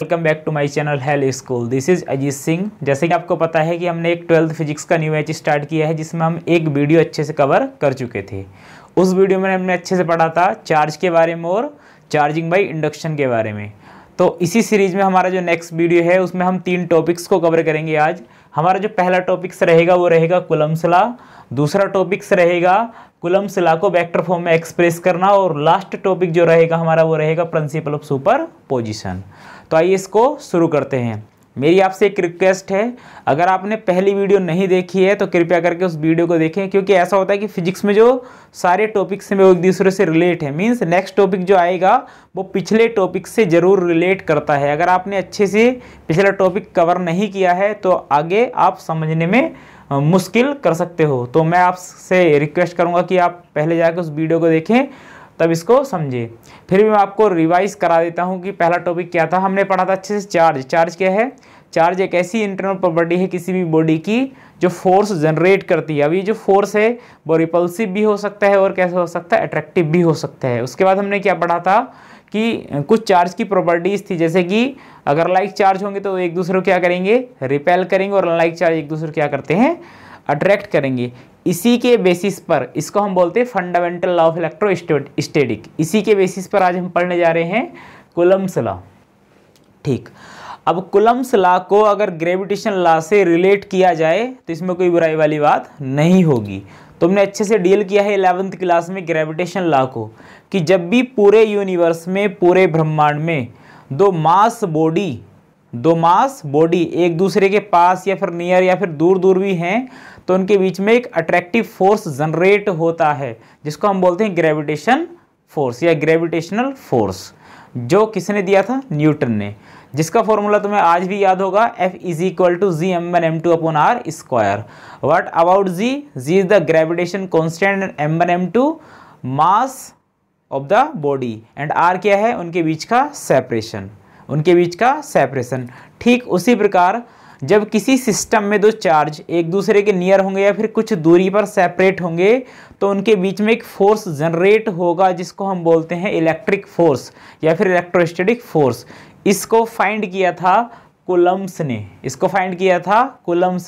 Welcome back to my channel hell school. This is Ajit Singh. जैसे कि आपको पता है कि हमने एक 12th फिजिक्स का न्यू बैच स्टार्ट किया है, जिसमें हम एक वीडियो अच्छे से कवर कर चुके थे। उस वीडियो में हमने अच्छे से पढ़ा था चार्ज के बारे में और चार्जिंग बाई इंडक्शन के बारे में। तो इसी सीरीज में हमारा जो नेक्स्ट वीडियो है उसमें हम 3 टॉपिक्स को कवर करेंगे। आज हमारा जो पहला टॉपिक्स रहेगा वो रहेगा कूलम्ब्स लॉ, दूसरा टॉपिक्स रहेगा कूलम्ब्स लॉ को वेक्टर फॉर्म में एक्सप्रेस करना, और लास्ट टॉपिक जो रहेगा हमारा वो रहेगा प्रिंसिपल ऑफ सुपरपोजिशन। तो आइए इसको शुरू करते हैं। मेरी आपसे एक रिक्वेस्ट है, अगर आपने पहली वीडियो नहीं देखी है तो कृपया करके उस वीडियो को देखें, क्योंकि ऐसा होता है कि फिजिक्स में जो सारे टॉपिक्स हैं वो एक दूसरे से रिलेट है। मींस नेक्स्ट टॉपिक जो आएगा वो पिछले टॉपिक से ज़रूर रिलेट करता है। अगर आपने अच्छे से पिछला टॉपिक कवर नहीं किया है तो आगे आप समझने में मुश्किल कर सकते हो। तो मैं आपसे रिक्वेस्ट करूँगा कि आप पहले जाकर उस वीडियो को देखें, तब इसको समझे। फिर भी मैं आपको रिवाइज करा देता हूं कि पहला टॉपिक क्या था। हमने पढ़ा था अच्छे से चार्ज। चार्ज क्या है? चार्ज एक ऐसी इंटरनल प्रॉपर्टी है किसी भी बॉडी की जो फोर्स जनरेट करती है। अब ये जो फोर्स है वो रिपल्सिव भी हो सकता है और कैसे हो सकता है, अट्रैक्टिव भी हो सकता है। उसके बाद हमने क्या पढ़ा था कि कुछ चार्ज की प्रॉपर्टीज थी, जैसे कि अगर लाइक चार्ज होंगे तो एक दूसरे को क्या करेंगे, रिपेल करेंगे, और अनलाइक चार्ज एक दूसरे को क्या करते हैं, अट्रैक्ट करेंगे। इसी के बेसिस पर इसको हम बोलते हैं फंडामेंटल लॉ ऑफ इलेक्ट्रोस्टैटिक। इसी के बेसिस पर आज हम पढ़ने जा रहे हैं कूलम्ब्स लॉ। ठीक, अब कूलम्ब्स लॉ को अगर ग्रेविटेशन लॉ से रिलेट किया जाए तो इसमें कोई बुराई वाली बात नहीं होगी। तुमने अच्छे से डील किया है 11th क्लास में ग्रेविटेशन लॉ को, कि जब भी पूरे यूनिवर्स में, पूरे ब्रह्मांड में दो मास बॉडी एक दूसरे के पास या फिर नियर या फिर दूर दूर भी हैं, तो उनके बीच में एक अट्रैक्टिव फोर्स जनरेट होता है, जिसको हम बोलते हैं ग्रेविटेशन फोर्स या ग्रेविटेशनल फोर्स। जो किसने दिया था? न्यूटन ने। जिसका फॉर्मूला तुम्हें आज भी याद होगा, F = Gm1m2/r²। What about G? G is the gravitation constant and m1m2 mass of the body, and R क्या है? उनके बीच का सेपरेशन। ठीक उसी प्रकार जब किसी सिस्टम में दो चार्ज एक दूसरे के नियर होंगे या फिर कुछ दूरी पर सेपरेट होंगे, तो उनके बीच में एक फोर्स जनरेट होगा, जिसको हम बोलते हैं इलेक्ट्रिक फोर्स या फिर इलेक्ट्रोस्टैटिक फोर्स। इसको फाइंड किया था कूलम्ब्स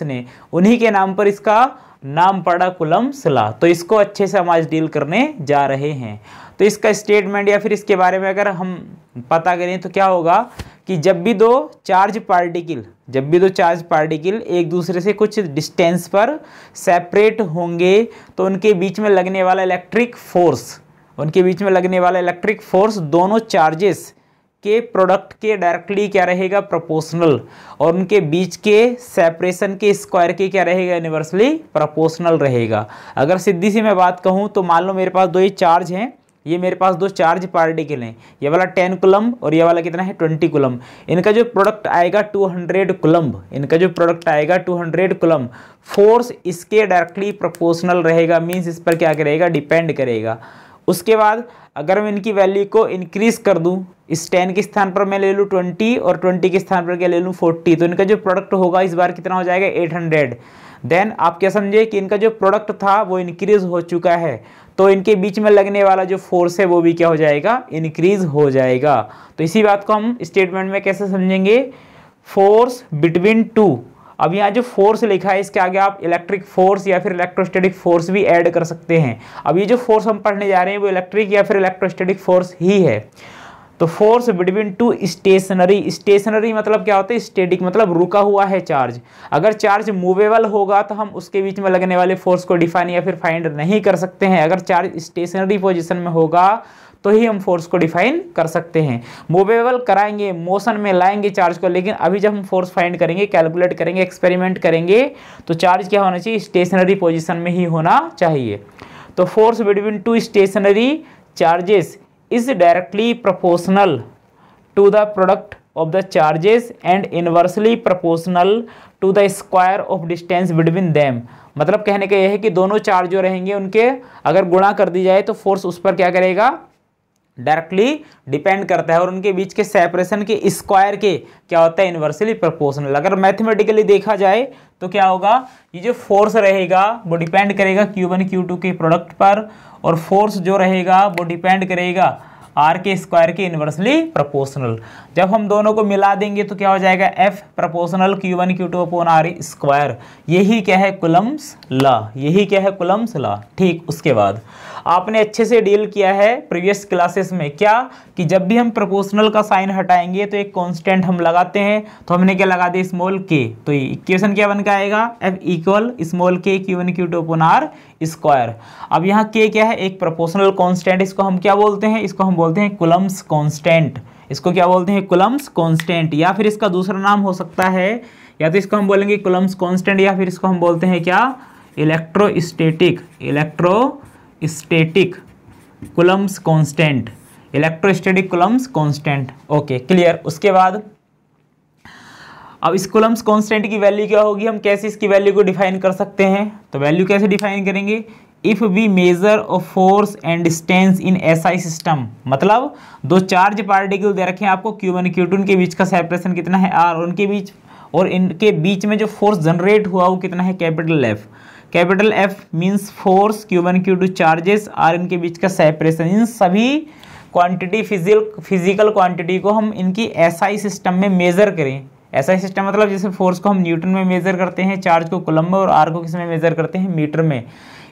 ने। उन्हीं के नाम पर इसका नाम पड़ा कूलम्ब्स लॉ। तो इसको अच्छे से हम आज डील करने जा रहे हैं। तो इसका स्टेटमेंट या फिर इसके बारे में अगर हम पता करें तो क्या होगा कि जब भी दो चार्ज पार्टिकल एक दूसरे से कुछ डिस्टेंस पर सेपरेट होंगे, तो उनके बीच में लगने वाला इलेक्ट्रिक फोर्स दोनों चार्जेस के प्रोडक्ट के डायरेक्टली क्या रहेगा, प्रोपोर्शनल, और उनके बीच के सेपरेशन के स्क्वायर के क्या रहेगा, इनवर्सली प्रोपोर्शनल रहेगा। अगर सीधी सी मैं बात कहूँ तो मान लो मेरे पास दो ये चार्ज हैं, ये मेरे पास दो चार्ज पार्टिकल हैं, ये वाला 10 कूलम्ब और ये वाला कितना है, 20 कूलम्ब। इनका जो प्रोडक्ट आएगा 200 कूलम्ब। फोर्स इसके डायरेक्टली प्रोपोर्शनल रहेगा, मीन्स इस पर क्या करेगा, डिपेंड करेगा। उसके बाद अगर मैं इनकी वैल्यू को इंक्रीज कर दूं, इस 10 के स्थान पर मैं ले लूँ 20 और 20 के स्थान पर क्या ले लूँ 40, तो इनका जो प्रोडक्ट होगा इस बार कितना हो जाएगा, 800। देन आप क्या समझे कि इनका जो प्रोडक्ट था वो इंक्रीज हो चुका है, तो इनके बीच में लगने वाला जो फोर्स है वो भी क्या हो जाएगा, इंक्रीज हो जाएगा। तो इसी बात को हम स्टेटमेंट में कैसे समझेंगे, फोर्स बिटवीन टू। अब यहाँ जो फोर्स लिखा है इसके आगे आप इलेक्ट्रिक फोर्स या फिर इलेक्ट्रोस्टैटिक फोर्स भी ऐड कर सकते हैं। अब ये जो फोर्स हम पढ़ने जा रहे हैं वो इलेक्ट्रिक या फिर इलेक्ट्रोस्टैटिक फोर्स ही है। तो फोर्स बिटवीन टू स्टेशनरी मतलब क्या होता है, स्टैटिक मतलब रुका हुआ है चार्ज। अगर चार्ज मूवेबल होगा तो हम उसके बीच में लगने वाले फोर्स को डिफाइन या फिर फाइंड नहीं कर सकते हैं। अगर चार्ज स्टेशनरी पोजीशन में होगा तो ही हम फोर्स को डिफाइन कर सकते हैं। मूवेबल कराएंगे, मोशन में लाएंगे चार्ज को, लेकिन अभी जब हम फोर्स फाइंड करेंगे, कैलकुलेट करेंगे, एक्सपेरिमेंट करेंगे, तो चार्ज क्या होना चाहिए, स्टेशनरी पोजीशन में ही होना चाहिए। तो force between two stationary charges is directly proportional to the product of the charges and inversely proportional to the square of distance between them। मतलब कहने का यह है कि दोनों चार्ज जो रहेंगे उनके अगर गुणा कर दी जाए तो फोर्स उस पर क्या करेगा, डायरेक्टली डिपेंड करता है, और उनके बीच के सेपरेशन के स्क्वायर के क्या होता है, इनवर्सली प्रोपोर्शनल। अगर मैथमेटिकली देखा जाए तो क्या होगा, ये जो फोर्स रहेगा वो डिपेंड करेगा Q1 Q2 के प्रोडक्ट पर, और फोर्स जो रहेगा वो डिपेंड करेगा R के स्क्वायर के इनवर्सली प्रोपोर्शनल। जब हम दोनों को मिला देंगे तो क्या हो जाएगा, F proportional Q1 Q2 upon R square. यही क्या है, कुलम्स लॉ, यही क्या है, कुलम्स लॉ। ठीक, उसके बाद आपने अच्छे से डील किया है प्रीवियस क्लासेस में क्या, कि जब भी हम प्रोपोर्शनल का साइन हटाएंगे तो एक कांस्टेंट हम लगाते हैं, तो हमने क्या लगा दिया, स्मॉल k। तो ये इक्वेशन क्या बन के आएगा, F equal small k Q1 Q2 upon R square. अब यहाँ k क्या है, एक प्रोपोर्शनल कांस्टेंट, इसको हम क्या बोलते हैं, इसको हम बोलते हैं कुलम्स कांस्टेंट। इसको क्या बोलते हैं, कुलम्स कांस्टेंट, या फिर इसका दूसरा नाम हो सकता है, या तो इसको हम बोलेंगे कुलम्स कांस्टेंट, या फिर इसको हम बोलते हैं क्या, electrostatic Coulomb's constant, electrostatic Coulomb's constant. Okay, clear. उसके बाद अब इस कुलम्स कांस्टेंट की वैल्यू क्या होगी, हम कैसे इसकी वैल्यू को डिफाइन कर सकते हैं, तो वैल्यू कैसे डिफाइन करेंगे, if we measure a force and distance in SI system, मतलब दो चार्ज पार्टिकल दे रखे हैं आपको, Q1 Q2, उनके बीच का सेपरेशन कितना है R, और इनके बीच में जो फोर्स जनरेट हुआ वो कितना है, capital F। Capital F means force, Q1 Q2 charges, R इनके बीच का सेपरेशन। इन सभी क्वांटिटी फिजिकल क्वांटिटी को हम इनकी एसआई सिस्टम में मेजर करें। एसआई सिस्टम मतलब जैसे फोर्स को हम न्यूटन में मेजर करते हैं, चार्ज को कूलम में, और आर को किस में मेजर करते हैं, मीटर में।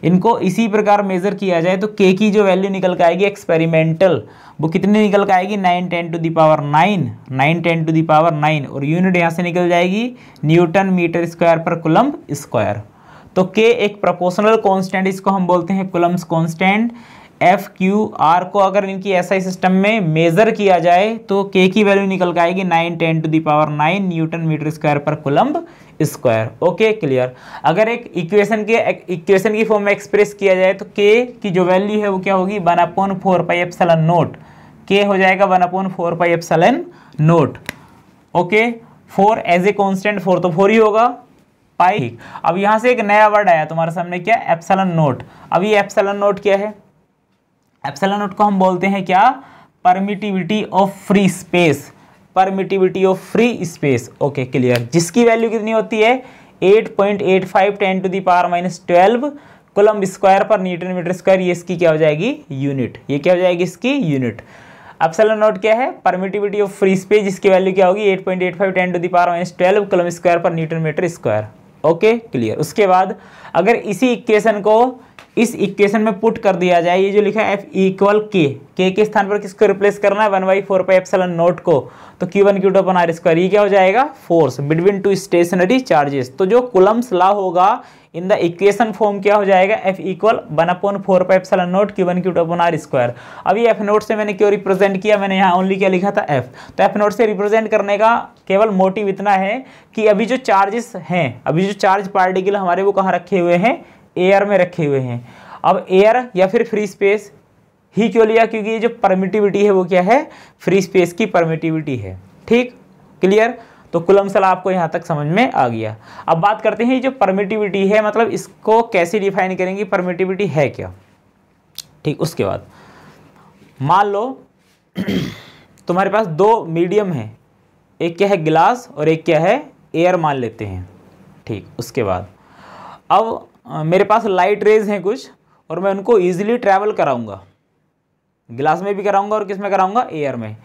इनको इसी प्रकार मेजर किया जाए तो के की जो वैल्यू निकल के आएगी एक्सपेरिमेंटल, वो कितनी निकल के आएगी, 9 × 10⁹ और यूनिट यहाँ से निकल जाएगी न्यूटन मीटर स्क्वायर पर कूलम स्क्वायर। तो के एक प्रोपोर्शनल कांस्टेंट, इसको हम बोलते हैं Coulomb's constant. F Q R को अगर इनकी एसआई सिस्टम में मेजर किया जाए तो के की वैल्यू निकल के आएगी 9 × 10⁹ न्यूटन मीटर स्क्वायर पर कूलम्ब स्क्वायर। Okay, clear. अगर एक इक्वेशन की फॉर्म में एक्सप्रेस किया जाए तो के की जो वैल्यू है वो क्या होगी, 1/4πε0। के हो जाएगा 1/4πε0। ओके, 4 एज ए कॉन्स्टेंट, 4 तो 4 ही होगा, पाई। अब यहाँ से एक नया वर्ड आया तुम्हारे सामने, क्या, एप्सिलॉन। अब ये एप्सिलॉन क्या है, एप्सिलॉन को हम बोलते हैं क्या, permittivity of free space, permittivity of free space. Okay, clear. जिसकी वैल्यू कितनी होती है, 8.85 × 10⁻12 कूलम्ब स्क्वायर पर न्यूटन मीटर स्क्वायर। ये इसकी क्या हो जाएगी, यूनिट। ये क्या हो जाएगी, इसकी यूनिट। एप्सिलॉन क्या है, परमिटिविटी ऑफ फ्री स्पेस, जिसकी वैल्यू क्या होगी, 8.85 × 10⁻12 कूलम्ब स्क्वायर पर newton metre square. Okay, clear. उसके बाद अगर इसी इक्वेशन को इस इक्वेशन में पुट कर दिया जाए, ये जो लिखा है F इक्वल के के स्थान पर किसको रिप्लेस करना है, 1/4πε0 को, तो Q1 Q2 upon R square. ये क्या हो जाएगा, force between two stationary charges. तो जो कूलम्स लॉ होगा इन द इक्वेशन फॉर्म क्या हो जाएगा, F equal 1/4πε0 Q1 Q2 upon R square. अभी F नोट से मैंने क्यों रिप्रेजेंट किया, मैंने यहाँ ओनली क्या लिखा था, F। तो F नोट से रिप्रेजेंट करने का केवल मोटिव इतना है कि अभी जो चार्जेस हैं, अभी जो चार्ज पार्टिकल हमारे वो कहाँ रखे हुए हैं, एयर में रखे हुए हैं। अब एयर या फिर फ्री स्पेस ही क्यों लिया, क्योंकि ये जो परमिटिविटी है वो क्या है, फ्री स्पेस की परमिटिविटी है। ठीक, क्लियर। तो कूलम्स लॉ आपको यहाँ तक समझ में आ गया। अब बात करते हैं ये जो परमिटिविटी है, मतलब इसको कैसे डिफाइन करेंगे, परमिटिविटी है क्या। ठीक, उसके बाद मान लो तुम्हारे पास दो मीडियम है, एक क्या है ग्लास और एक क्या है एयर मान लेते हैं। ठीक, उसके बाद अब मेरे पास लाइट रेज हैं कुछ, और मैं उनको इजीली ट्रैवल कराऊंगा, ग्लास में भी कराऊंगा और किस में कराऊंगा, एयर में।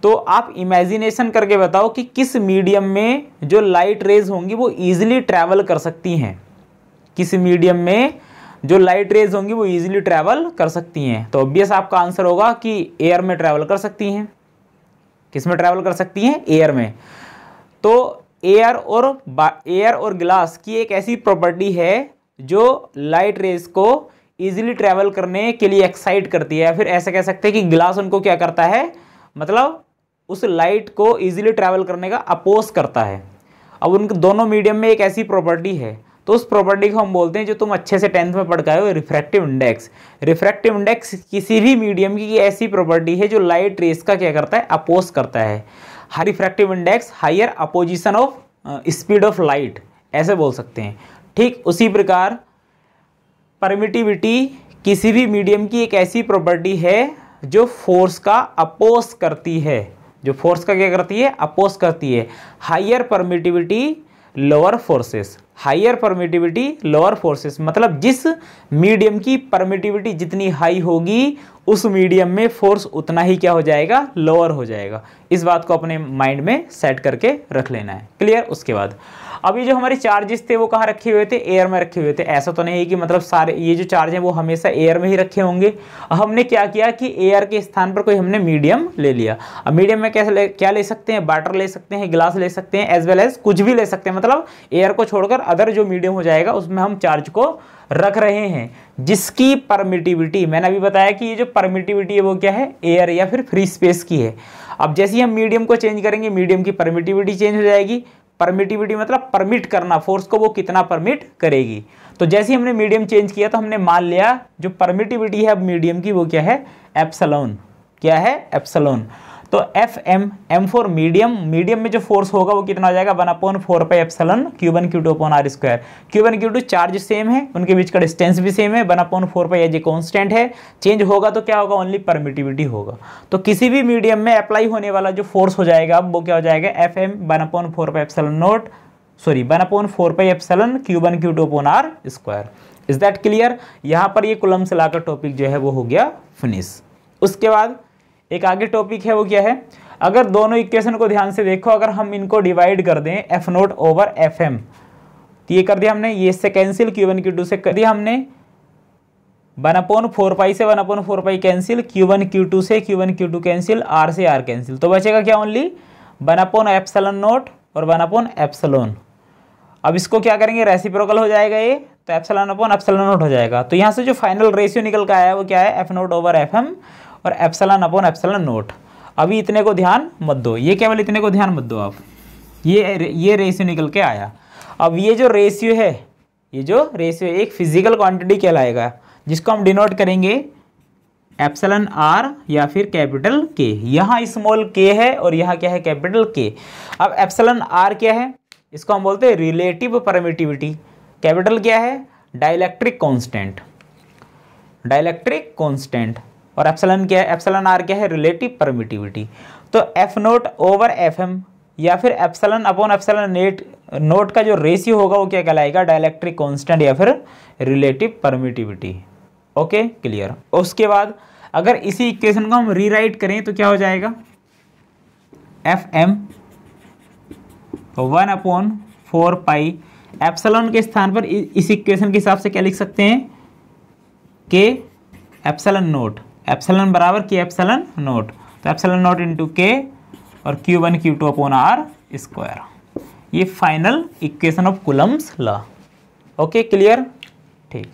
तो आप इमेजिनेशन करके बताओ कि किस मीडियम में जो लाइट रेज होंगी वो इजीली ट्रैवल कर सकती हैं, किस मीडियम में जो लाइट रेज होंगी वो इजीली ट्रैवल कर सकती हैं। तो ऑब्वियस आपका आंसर होगा कि एयर में ट्रैवल कर सकती हैं। किस में ट्रैवल कर सकती हैं, एयर में। तो एयर और ग्लास की एक ऐसी प्रॉपर्टी है जो लाइट रेज को इजीली ट्रैवल करने के लिए एक्साइट करती है, या फिर ऐसा कह सकते हैं कि ग्लास उनको क्या करता है, मतलब उस लाइट को इजीली ट्रैवल करने का अपोज करता है। अब उन दोनों मीडियम में एक ऐसी प्रॉपर्टी है, तो उस प्रॉपर्टी को हम बोलते हैं, जो तुम अच्छे से 10th में पढ़ के आए हो, रिफ्रैक्टिव इंडेक्स। रिफ्रैक्टिव इंडेक्स किसी भी मीडियम की ऐसी प्रॉपर्टी है जो लाइट रेज का क्या करता है, अपोज करता है। Refractive index higher opposition of speed of light, ऐसे बोल सकते हैं। ठीक, उसी प्रकार परमिटिविटी किसी भी मीडियम की एक ऐसी प्रॉपर्टी है जो फोर्स का अपोज करती है, जो फोर्स का क्या करती है, अपोज करती है। Higher permittivity lower forces, higher permittivity lower forces, मतलब जिस मीडियम की परमिटिविटी जितनी हाई होगी उस मीडियम में फोर्स उतना ही क्या हो जाएगा, लोअर हो जाएगा। इस बात को अपने माइंड में सेट करके रख लेना है। क्लियर। उसके बाद अब ये जो हमारे चार्जेस थे वो कहाँ रखे हुए थे, एयर में रखे हुए थे। ऐसा तो नहीं है कि मतलब सारे ये जो चार्ज हैं वो हमेशा एयर में ही रखे होंगे। हमने क्या किया कि एयर के स्थान पर कोई हमने मीडियम ले लिया। अब मीडियम में कैसे क्या ले सकते हैं, वाटर ले सकते हैं, गिलास ले सकते हैं, एज वेल एज कुछ भी ले सकते हैं। मतलब एयर को छोड़कर अदर जो मीडियम हो जाएगा उसमें हम चार्ज को रख रहे हैं, जिसकी परमिटिविटी मैंने अभी बताया कि ये जो परमिटिविटी है वो क्या है, एयर या फिर फ्री स्पेस की है। अब जैसे ही हम मीडियम को चेंज करेंगे मीडियम की परमिटिविटी चेंज हो जाएगी। परमिटिविटी मतलब परमिट करना, फोर्स को वो कितना परमिट करेगी। तो जैसे ही हमने मीडियम चेंज किया तो हमने मान लिया जो परमिटिविटी है अब मीडियम की वो क्या है, एप्सिलॉन। क्या है, एप्सिलॉन। तो F M, M for medium, medium में जो फोर्स होगा वो कितना हो जाएगा, 1/4 pi epsilon Q1 Q2 upon R square. Q1 Q2 charge same है, उनके बीच का डिस्टेंस भी सेम है, 1/4 पाई एज ए कांस्टेंट है। चेंज होगा तो क्या होगा, ओनली परमिटिविटी होगा। तो किसी भी मीडियम में अप्लाई होने वाला जो फोर्स हो जाएगा अब वो क्या हो जाएगा, F M 1/4 pi epsilon naught, sorry 1/4 pi epsilon Q1 Q2 upon R square. Is that clear. यहाँ पर ये कूलम्ब लॉ का टॉपिक जो है वो हो गया फिनिश। उसके बाद एक आगे टॉपिक है वो क्या है, अगर दोनों इक्वेशन को ध्यान से देखो, अगर हम इनको डिवाइड कर दें F naught over F M, तो ये कर दिया हमने, ये इससे कैंसिल, Q1 Q2 से कर दिया हमने, 1/4 पाई से 1/4 पाई कैंसिल, Q1 Q2 से Q1 Q2 कैंसिल, R से R कैंसिल, तो बचेगा क्या, ओनली 1/एप्सिलॉन नोट और 1/एप्सिलॉन। अब इसको क्या करेंगे, रेसिप्रोकल हो जाएगा ये, तो एप्सिलॉन नोट हो जाएगा। तो यहाँ से जो फाइनल रेशियो निकल कर आया है वो क्या है, F naught over F M और एप्सिलॉन नोट। अभी इतने को ध्यान मत दो, ये केवल इतने को ध्यान मत दो आप, ये रेशियो निकल के आया। अब ये जो रेशियो है, ये जो रेशियो एक फिजिकल क्वांटिटी कहलाएगा, जिसको हम डिनोट करेंगे एप्सिलॉन आर या फिर कैपिटल के। यहाँ स्मॉल के है और यहाँ क्या है, कैपिटल के। अब एप्सिलॉन आर क्या है, इसको हम बोलते हैं रिलेटिव परमिटिविटी। कैपिटल क्या है, डाइलेक्ट्रिक कांस्टेंट, डाइलेक्ट्रिक कांस्टेंट। और एप्सिलॉन क्या है, एप्सिलॉन आर क्या है, रिलेटिव परमिटिविटी। तो F naught over F M या फिर एप्सिलॉन अपॉन एप्सिलॉन नोट का जो रेशियो होगा वो क्या कहलाएगा, डाइलेक्ट्रिक कांस्टेंट या फिर रिलेटिव परमिटिविटी। Okay, clear. उसके बाद अगर इसी इक्वेशन को हम रीराइट करें तो क्या हो जाएगा, एफ एम 1/4 पाई एप्सिलॉन के स्थान पर इस इक्वेशन के हिसाब से क्या लिख सकते हैं, के एप्सिलॉन नोट, एप्सिलॉन बराबर के एप्सिलॉन नोट, तो एप्सिलॉन नोट इंटू के और Q1 Q2 upon R square. ये final equation of Coulomb's law. Okay, clear, ठीक।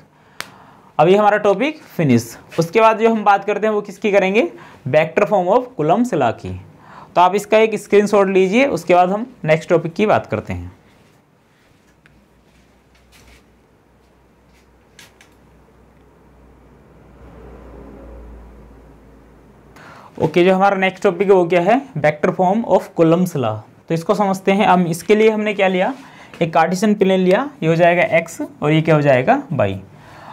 अब ये हमारा टॉपिक फिनिश। उसके बाद जो हम बात करते हैं वो किसकी करेंगे, vector form of Coulomb's law की। तो आप इसका एक स्क्रीनशॉट लीजिए, उसके बाद हम नेक्स्ट टॉपिक की बात करते हैं। ओके, जो हमारा नेक्स्ट टॉपिक है वो क्या है, vector form of Coulomb's law. तो इसको समझते हैं। अब इसके लिए हमने क्या लिया, एक कार्टेशियन प्लेन लिया, ये हो जाएगा x और ये क्या हो जाएगा y।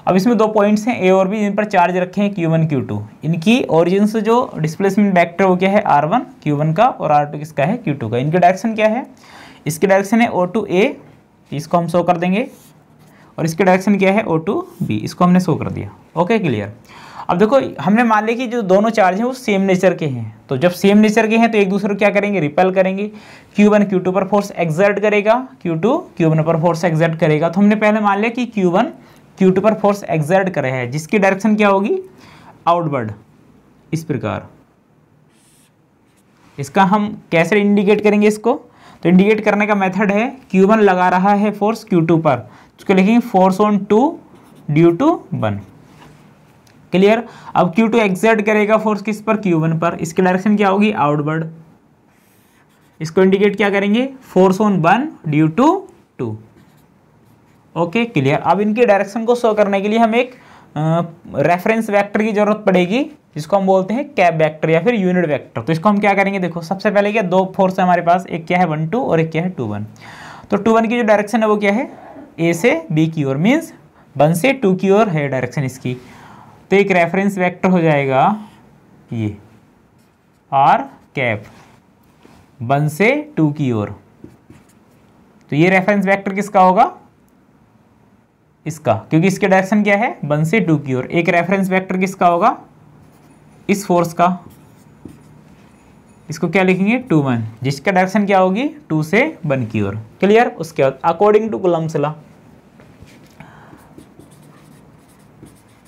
अब इसमें दो पॉइंट्स हैं a और b, इन पर चार्ज रखे हैं Q1 Q2। इनकी ओरिजिन से जो डिस्प्लेसमेंट वेक्टर वो क्या है, R1 Q1 का और R2 किसका है, Q2 का। इनकी डायरेक्शन क्या है, इसकी डायरेक्शन है O to A, इसको हम शो कर देंगे, और इसकी डायरेक्शन क्या है, O to B, इसको हमने शो कर दिया। Okay, clear. अब देखो हमने मान लिया कि जो दोनों चार्ज हैं वो सेम नेचर के हैं, तो जब सेम नेचर के हैं तो एक दूसरे को क्या करेंगे, रिपेल करेंगे। Q1 Q2 पर फोर्स एक्सर्ट करेगा, Q2 Q1 पर फोर्स एक्सर्ट करेगा। तो हमने पहले मान लिया कि Q1 Q2 पर फोर्स एक्सर्ट करे है, जिसकी डायरेक्शन क्या होगी, आउटवर्ड, इस प्रकार। इसका हम कैसे इंडिकेट करेंगे इसको, तो इंडिकेट करने का मेथड है, Q1 लगा रहा है फोर्स Q2 पर, उसको लिखेंगे force on 2 due to 1। Clear. अब Q2 एक्सर्ट करेगा फोर्स किस पर, Q1 पर, इसकी डायरेक्शन क्या होगी, आउटवर्ड। इसको इंडिकेट क्या करेंगे, force on 1 due to 2। Okay, clear. अब इनकी डायरेक्शन को शो करने के लिए हम एक रेफरेंस वेक्टर की जरूरत पड़ेगी, जिसको हम बोलते हैं कैप वेक्टर या फिर यूनिट वेक्टर। तो इसको हम क्या करेंगे, देखो सबसे पहले क्या, दो फोर्स है हमारे पास, एक क्या है 1 2 और एक क्या है 2 1। तो 2 1 की जो डायरेक्शन है वो क्या है, A से B की ओर, मीन्स 1 से 2 की ओर है डायरेक्शन इसकी। तो एक रेफरेंस वेक्टर हो जाएगा ये R कैप 1 से 2 की ओर। तो ये रेफरेंस वेक्टर किसका होगा, इसका, क्योंकि इसके डायरेक्शन क्या है 1 से 2 की ओर। एक रेफरेंस वेक्टर किसका होगा, इस फोर्स का, इसको क्या लिखेंगे 2 1, जिसका डायरेक्शन क्या होगी 2 से 1 की ओर। क्लियर। उसके बाद according to Coulomb's law,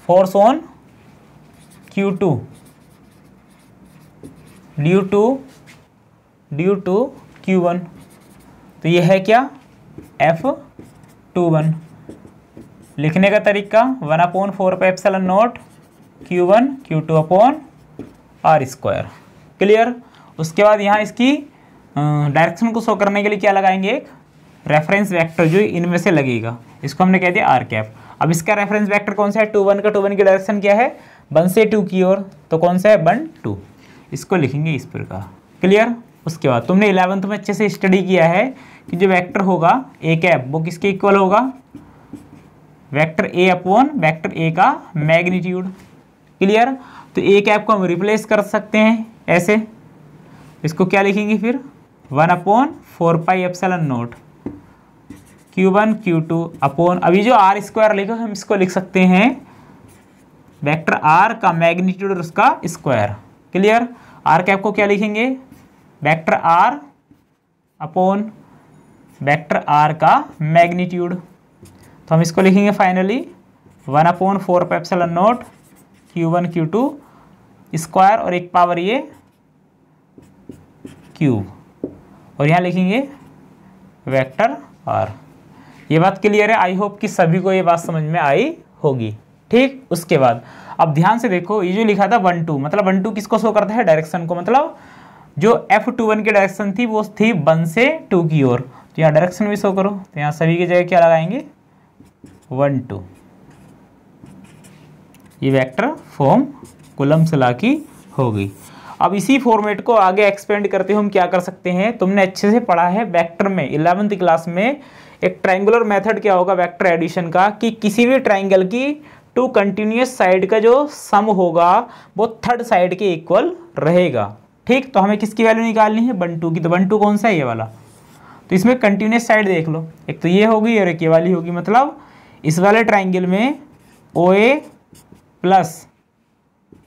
force on Q2 due to Q1, तो ये है क्या F21। लिखने का तरीका 1/4πε0 Q1 Q2 upon R²। Clear. उसके बाद यहाँ इसकी डायरेक्शन को शो करने के लिए क्या लगाएंगे, एक रेफरेंस वेक्टर जो इनमें से लगेगा, इसको हमने कह दिया R कैप। अब इसका रेफरेंस वेक्टर कौन सा है 2 1 का, 2 1 की डायरेक्शन क्या है 1 से 2 की ओर, तो कौन सा है 1 2, इसको लिखेंगे इस प्रकार। क्लियर। उसके बाद तुमने 11th में अच्छे से स्टडी किया है कि जो वेक्टर होगा ए कैप वो किसके इक्वल होगा, vector A upon vector A का मैग्नीट्यूड। क्लियर। तो ए कैप को हम रिप्लेस कर सकते हैं ऐसे, इसको क्या लिखेंगे फिर 1/4πε0 Q1 Q2 अपॉन, अभी जो R² लिखो हम इसको लिख सकते हैं वेक्टर R का मैग्नीट्यूड और उसका स्क्वायर। क्लियर। R कैप को क्या लिखेंगे vector R upon vector R का मैग्नीट्यूड, तो हम इसको लिखेंगे फाइनली 1/4πε0 Q1 Q2 स्क्वायर और एक पावर ये क्यूब, और यहाँ लिखेंगे वेक्टर R। ये बात क्लियर है। आई होप कि सभी को ये बात समझ में आई होगी। ठीक। उसके बाद अब ध्यान से देखो, ये जो लिखा था 1 2, मतलब 1 2 किसको शो करता है डायरेक्शन को, मतलब जो F21 की डायरेक्शन थी वो थी 1 से 2 की ओर, तो यहाँ डायरेक्शन भी शो करो, तो यहाँ सभी की जगह क्या लगाएंगे 1 2। ये वेक्टर फॉर्म कूलम्ब्स लॉ की हो गई। अब इसी फॉर्मेट को आगे एक्सपेंड करते हुए हम क्या कर सकते हैं, तुमने अच्छे से पढ़ा है वेक्टर में 11th क्लास में एक ट्रायंगुलर मेथड क्या होगा वेक्टर एडिशन का, कि किसी भी ट्रायंगल की 2 कंटिन्यूअस साइड का जो सम होगा वो थर्ड साइड के इक्वल रहेगा। ठीक। तो हमें किसकी वैल्यू निकालनी है 1 2 की, तो 1 2 कौन सा है ये वाला, तो इसमें कंटिन्यूअस साइड देख लो, एक तो ये होगी और एक ये वाली होगी, मतलब इस वाले ट्रायंगल में OA प्लस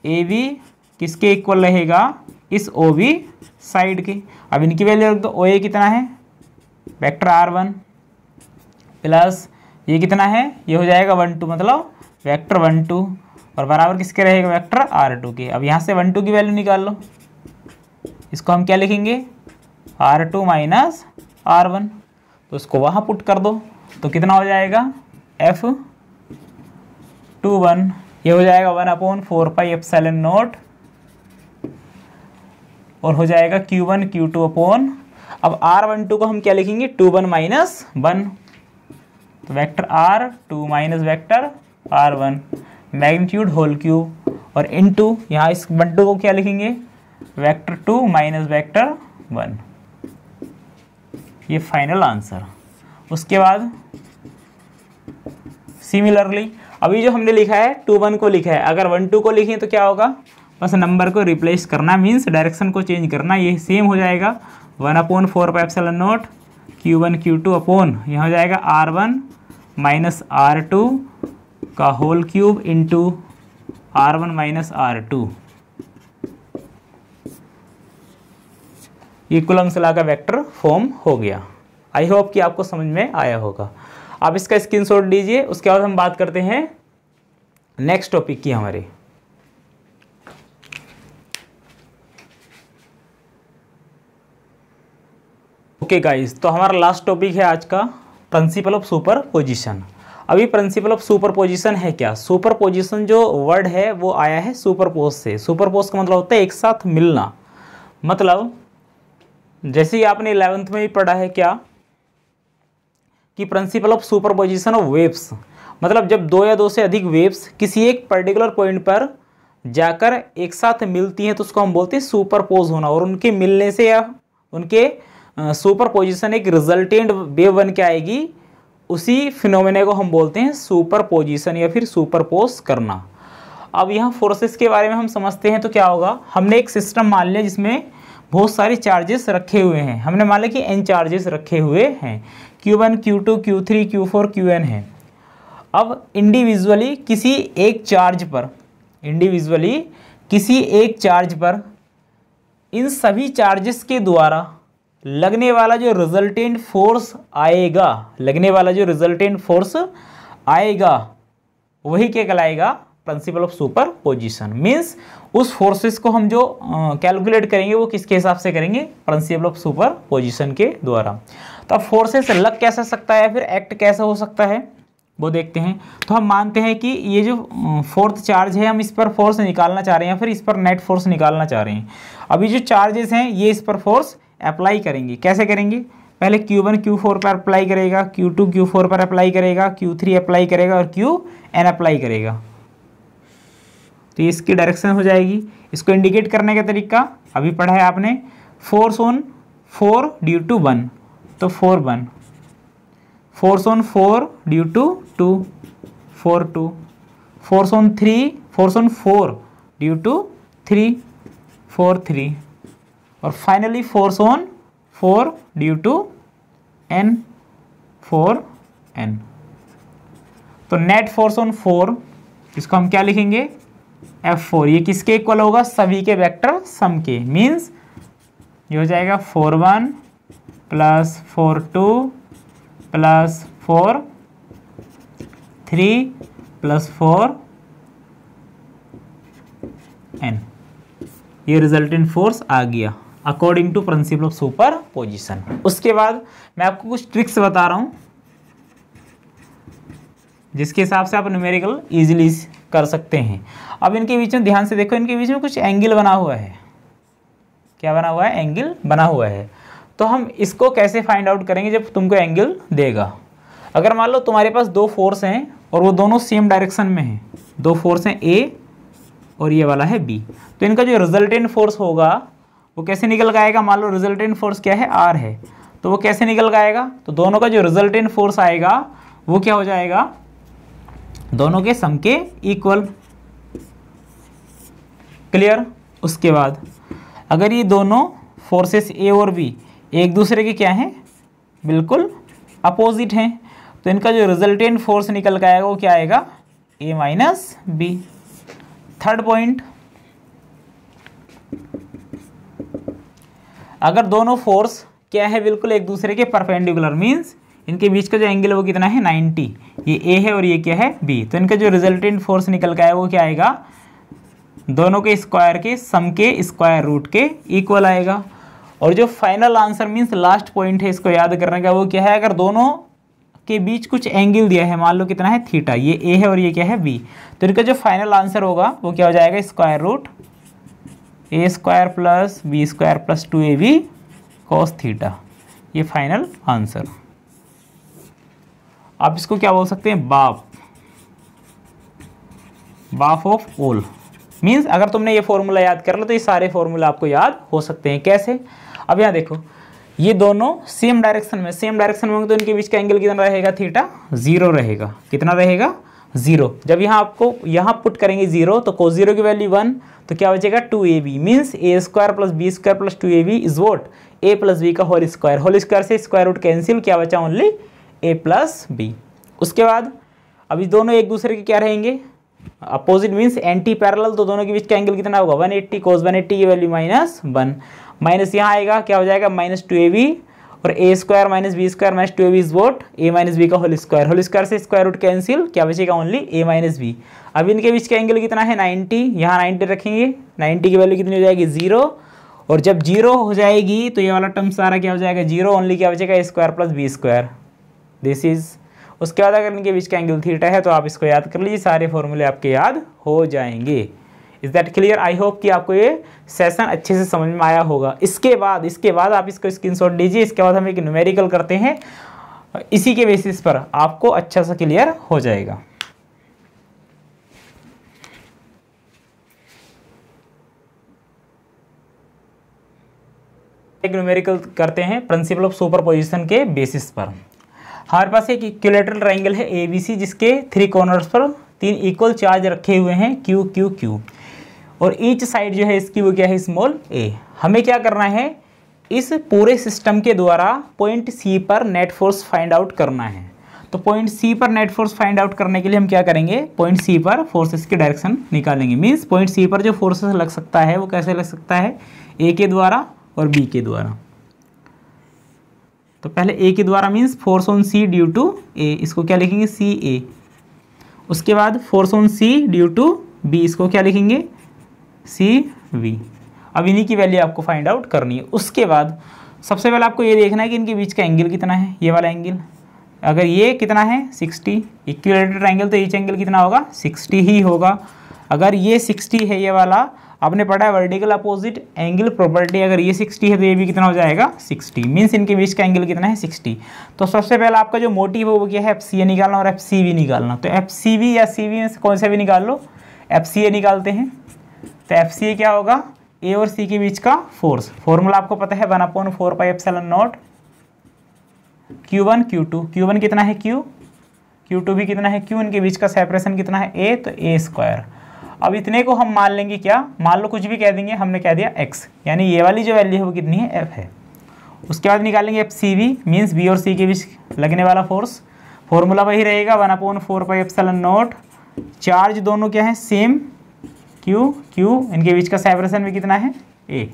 AB किसके इक्वल रहेगा, इस OB साइड के। अब इनकी वैल्यू रख दो, OA कितना है वेक्टर R1 प्लस ये कितना है, ये हो जाएगा 1 2, मतलब वेक्टर 1 2, और बराबर किसके रहेगा वेक्टर R2 के। अब यहाँ से 1 2 की वैल्यू निकाल लो, इसको हम क्या लिखेंगे R2 माइनस R1, तो इसको वहाँ पुट कर दो, तो कितना हो जाएगा F21, ये हो जाएगा 1/4πε0 और हो जाएगा Q1 Q2 अपॉन, अब R12 को हम क्या लिखेंगे 2 1 माइनस 1, तो vector R2 minus vector R1 magnitude whole cube, और इनटू यहाँ इस 1 2 को क्या लिखेंगे वेक्टर 2 माइनस वेक्टर 1, ये फाइनल आंसर। उसके बाद सिमिलरली अभी जो हमने लिखा है 2 1 को लिखा है, अगर 1 2 को लिखें तो क्या होगा, बस नंबर को रिप्लेस करना, मीन्स डायरेक्शन को चेंज करना, ये सेम हो जाएगा 1/4πε0 Q1 Q2 अपॉन यहाँ हो जाएगा R1 माइनस R2 का whole cube into R1 minus R2। ये कूलम्ब्स लॉ का वेक्टर फॉर्म हो गया। आई होप कि आपको समझ में आया होगा। आप इसका स्क्रीनशॉट लीजिए। उसके बाद हम बात करते हैं नेक्स्ट टॉपिक की हमारे। ओके गाइस, तो हमारा लास्ट टॉपिक है आज का प्रिंसिपल ऑफ सुपरपोजिशन। अभी प्रिंसिपल ऑफ सुपरपोजिशन है क्या, सुपरपोजिशन जो वर्ड है वो आया है सुपरपोज से। सुपरपोज का मतलब होता है एक साथ मिलना। मतलब जैसे ही आपने 11th में भी पढ़ा है क्या कि principal of superposition of waves, मतलब जब 2 या 2 से अधिक वेव्स किसी एक पर्टिकुलर पॉइंट पर जाकर एक साथ मिलती हैं तो उसको हम बोलते हैं सुपरपोज होना, और उनके मिलने से या उनके सुपरपोजिशन एक रिजल्टेंट वेव बन के आएगी, उसी फिनोमेना को हम बोलते हैं सुपरपोजिशन या फिर सुपरपोज करना। अब यहाँ फोर्सेस के बारे में हम समझते हैं तो क्या होगा, हमने एक सिस्टम मान लिया जिसमें बहुत सारे चार्जेस रखे हुए हैं। हमने मान लिया कि n चार्जेस रखे हुए हैं, Q1 Q2 Q3 Q4 Qn है। अब इंडिविजुअली किसी एक चार्ज पर किसी एक चार्ज पर इन सभी चार्जेस के द्वारा लगने वाला जो रिजल्टेंट फोर्स आएगा, लगने वाला जो रिजल्टेंट फोर्स आएगा वही क्या कहलाएगा, प्रिंसिपल ऑफ सुपरपोजिशन। मीन्स उस फोर्सेस को हम जो कैलकुलेट करेंगे वो किसके हिसाब से करेंगे, प्रिंसिपल ऑफ सुपरपोजिशन के द्वारा। तो अब फोर्सेस लग कैसा सकता है, फिर एक्ट कैसा हो सकता है वो देखते हैं। तो हम मानते हैं कि ये जो फोर्थ चार्ज है हम इस पर फोर्स निकालना चाह रहे हैं, फिर इस पर नेट फोर्स निकालना चाह रहे हैं। अभी जो चार्जेस हैं ये इस पर फोर्स अप्लाई करेंगे, कैसे करेंगे, पहले Q1 Q4 पर अप्लाई करेगा, Q2 Q4 पर अप्लाई करेगा, Q3 अप्लाई करेगा और Qn अप्लाई करेगा। तो इसकी डायरेक्शन हो जाएगी। इसको इंडिकेट करने का तरीका अभी पढ़ा है आपने, फोर्स ऑन 4 ड्यू टू 1 तो 4 1, force on 4 due to 2 4 2, force on 4 due to 3 4 3 और finally force on 4 due to n 4 n। तो नेट फोर्स ऑन 4 इसको हम क्या लिखेंगे, F4। ये किसके इक्वल होगा, सभी के वेक्टर सम के। मीन्स ये हो जाएगा 4 1 प्लस 4 2 प्लस 4 3 प्लस 4 n। ये रिजल्टेंट फोर्स आ गया according to principle of superposition. उसके बाद मैं आपको कुछ ट्रिक्स बता रहा हूं जिसके हिसाब से आप न्यूमेरिकल इजीली कर सकते हैं। अब इनके बीच में ध्यान से देखो, इनके बीच में कुछ एंगल बना हुआ है। क्या बना हुआ है, एंगल बना हुआ है। तो हम इसको कैसे फाइंड आउट करेंगे जब तुमको एंगल देगा। अगर मान लो तुम्हारे पास दो फोर्स हैं और वो दोनों सेम डायरेक्शन में हैं, दो फोर्स हैं A और ये वाला है B, तो इनका जो रिजल्टेंट फोर्स होगा वो कैसे निकल के आएगा। मान लो रिजल्टेंट फोर्स क्या है, R है, तो वो कैसे निकल के आएगा, तो दोनों का जो रिजल्टेंट फोर्स आएगा वो क्या हो जाएगा, दोनों के सम के इक्वल। क्लियर। उसके बाद अगर ये दोनों फोर्सेस A और B एक दूसरे के क्या हैं, बिल्कुल अपोजिट हैं, तो इनका जो रिजल्टेंट फोर्स निकल के आएगा वो क्या आएगा, A minus B। Third point, अगर दोनों फोर्स क्या है, बिल्कुल एक दूसरे के परपेंडिकुलर, मीन्स इनके बीच का जो एंगल है वो कितना है, 90। ये A है और ये क्या है, B, तो इनका जो रिजल्टेंट फोर्स निकल के आएगा वो क्या आएगा, दोनों के स्क्वायर के सम के स्क्वायर रूट के इक्वल आएगा। और जो final answer means last point है इसको याद करने का, वो क्या है, अगर दोनों के बीच कुछ एंगल दिया है, मान लो कितना है, थीटा, ये A है और ये क्या है, B, तो इनका जो फाइनल आंसर होगा वो क्या हो जाएगा, square root A square plus B square plus 2AB cos theta. ये फाइनल आंसर। आप इसको क्या बोल सकते हैं, बाफ ऑफ ऑल। मीन्स अगर तुमने ये फॉर्मूला याद कर लो तो ये सारे फॉर्मूला आपको याद हो सकते हैं। कैसे, अब यहाँ देखो, ये दोनों सेम डायरेक्शन में होंगे तो इनके बीच का एंगल कितना रहेगा, थीटा 0 रहेगा। कितना रहेगा, 0। जब यहाँ आपको यहाँ पुट करेंगे 0 तो cos 0 की वैल्यू 1, तो क्या बचेगा 2AB। Means A square plus B square plus 2AB is what, A plus B का होल स्क्वायर से स्क्वायर रूट कैंसिल, क्या बचा, ओनली A प्लस B। उसके बाद अभी दोनों एक दूसरे के क्या रहेंगे, अपोजिट, मीन्स एंटी पैरेलल, तो दोनों के बीच का एंगल कितना होगा, 180। cos 180 की वैल्यू -1, माइनस यहाँ आएगा, क्या हो जाएगा, -2AB और A square minus B square minus 2AB is what, A minus B का होल स्क्वायर से स्क्वायर रूट कैंसिल, क्या बचेगा, ओनली A माइनस B। अब इनके बीच का एंगल कितना है, 90। यहाँ 90 रखेंगे, 90 की वैल्यू कितनी हो जाएगी, 0। और जब 0 हो जाएगी तो ये वाला टर्म सारा क्या हो जाएगा, 0, ओनली क्या बचेगा, A square plus B square, this is. उसके बाद अगर इनके बीच का एंगल थीटा है तो आप इसको याद कर लीजिए, सारे फॉर्मूले आपके याद हो जाएंगे। Is that clear. I hope कि आपको ये सेशन अच्छे से समझ में आया होगा। इसके बाद आप इसको स्क्रीनशॉट लीजिए। इसके बाद हम एक न्यूमेरिकल करते हैं, इसी के बेसिस पर आपको अच्छा सा क्लियर हो जाएगा। एक न्यूमेरिकल करते हैं प्रिंसिपल ऑफ सुपरपोजिशन के बेसिस पर। हमारे पास एक इक्विलैटरल ट्रायंगल है ABC जिसके 3 कॉर्नर्स पर 3 इक्वल चार्ज रखे हुए हैं Q Q Q, और ईच साइड जो है इसकी वो क्या है, स्मॉल a। हमें क्या करना है, इस पूरे सिस्टम के द्वारा पॉइंट C पर नेट फोर्स फाइंड आउट करना है। तो पॉइंट सी पर नेट फोर्स फाइंड आउट करने के लिए हम क्या करेंगे, पॉइंट सी पर फोर्सेस की डायरेक्शन निकालेंगे। मीन्स पॉइंट सी पर जो फोर्सेस लग सकता है वो कैसे लग सकता है, ए के द्वारा और बी के द्वारा। तो पहले ए के द्वारा means force on C due to A, इसको क्या लिखेंगे सी ए। उसके बाद force on C due to B, इसको क्या लिखेंगे सी वी। अब इन्हीं की वैल्यू आपको फाइंड आउट करनी है। उसके बाद सबसे पहले आपको ये देखना है कि इनके बीच का एंगल कितना है, ये वाला एंगल। अगर ये कितना है 60, इक्विलेटरल एंगल, तो ईच एंगल कितना होगा 60 ही होगा। अगर ये 60 है ये वाला, आपने पढ़ा है वर्टिकल अपोजिट एंगल प्रॉपर्टी, अगर ये 60 है तो ये भी कितना हो जाएगा 60। मीन्स इनके बीच का एंगल कितना है 60। तो सबसे पहले आपका जो मोटिव है वो क्या है, FCA निकालना और FCV निकालना। तो FCV या CV में से कौन सा भी निकाल लो, FCA निकालते हैं। तो FCA क्या होगा, ए और सी के बीच का फोर्स। फॉर्मूला आपको पता है 1/4πε0 Q1 Q2। Q1 कितना है Q, Q2 भी कितना है Q, इनके बीच का सेपरेशन कितना है A, तो A²। अब इतने को हम मान लेंगे क्या, मान लो कुछ भी कह देंगे, हमने कह दिया x, यानी ये वाली जो वैल्यू है वो कितनी है F है। उसके बाद निकालेंगे FCV, मीन्स B और C के बीच लगने वाला फोर्स। फॉर्मूला वही रहेगा 1/4πε0। चार्ज दोनों क्या है सेम, Q, इनके बीच का सेपरेशन भी कितना है A²।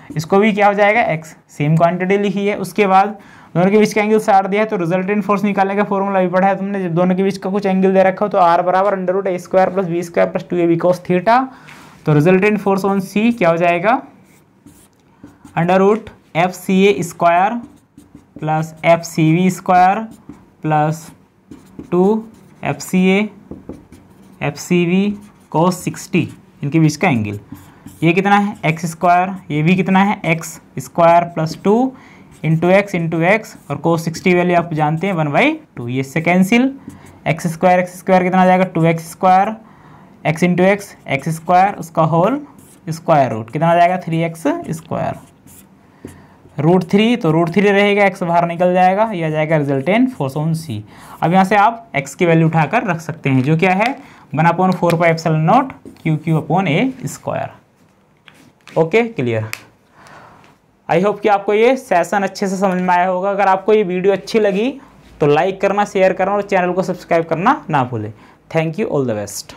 इसको भी क्या हो जाएगा x, सेम क्वांटिटी लिखी है। उसके बाद दोनों के बीच का एंगल 60 दिया है, तो रिजल्टेंट फोर्स निकालने का फॉर्मूला भी पढ़ा है तुमने। जब दोनों के बीच का कुछ एंगल दे रखा हो तो R बराबर √A² + B² + 2AB cos theta. तो रिजल्टेंट फोर्स ऑन C क्या हो जाएगा, √FCA² + FCV² + 2FCA FCV cos 60, इनके बीच का एंगल। ये कितना है x², ये भी कितना है x² + 2 × x और cos 60 वैल्यू आप जानते हैं 1/2। ये से कैंसिल, x² कितना आ जाएगा 2x², x × x² उसका होल स्क्वायर रूट कितना आ जाएगा 3x²। √3, तो √3 रहेगा, x बाहर निकल जाएगा, ये आ जाएगा रिजल्टेंट फोर्स ऑन C। अब यहाँ से आप x की वैल्यू उठाकर रख सकते हैं, जो क्या है 1/4πε0 Q/A²। Okay, clear. I hope कि आपको ये सेशन अच्छे से समझ में आया होगा। अगर आपको ये वीडियो अच्छी लगी तो लाइक करना, शेयर करना और चैनल को सब्सक्राइब करना ना भूलें। Thank you, all the best.